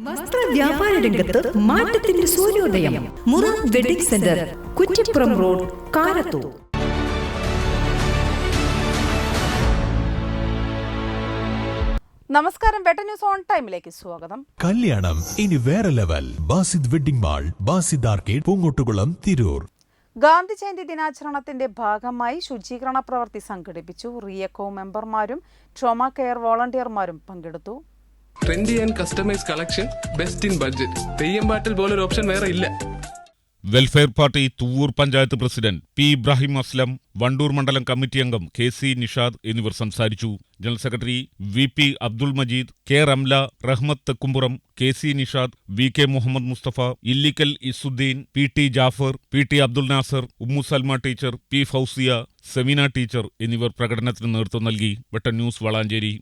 വസ്ത്ര വ്യാപാര രംഗത്ത് മാറ്റത്തിന്റെ സൂര്യോദയം. Murad wedding centre, Kuttippuram road, Karathur. നമസ്കാരം, വെട്ട ന്യൂസ് ഓൺ ടൈമിലേക്ക് സ്വാഗതം. കല്യാണം ഇനി വേറെ level. Basid wedding mall, Basid arcade, Poongottukulam, Tirur. Gandhi Jayanti ദിനാചരണത്തിന്റെ ഭാഗമായി ശുചീകരണ പ്രവൃത്തി സംഘടിപ്പിച്ചു. റിയക്കോ മെമ്പർമാരും ട്രോമ കെയർ വോളണ്ടിയർമാരും പങ്കെടുത്തു. Trendy and customise collection, best in budget. Theyyam പാട്ടിൽ പോലൊരു ഓപ്ഷൻ വേറെ ഇല്ല. Welfare party Thuvvur panchayat president പി ഇബ്രാഹിം അസ്ലം, വണ്ടൂർ മണ്ഡലം കമ്മിറ്റി അംഗം KC നിഷാദ് എന്നിവർ സംസാരിച്ചു. General secretary VP Abdul Majeed, K Ramla, Rahmath Thekkumpuram, KC Nishad, VK Muhammad Musthafa, Illikkal Izzudheen, PT Jafar, PT Abdul Nasar, Ummu Salma teacher, P Fousiya, Semeena teacher എന്നിവർ പ്രകടനത്തിന് നേതൃത്വം നൽകി. വെട്ട ന്യൂസ് വളാഞ്ചേരി.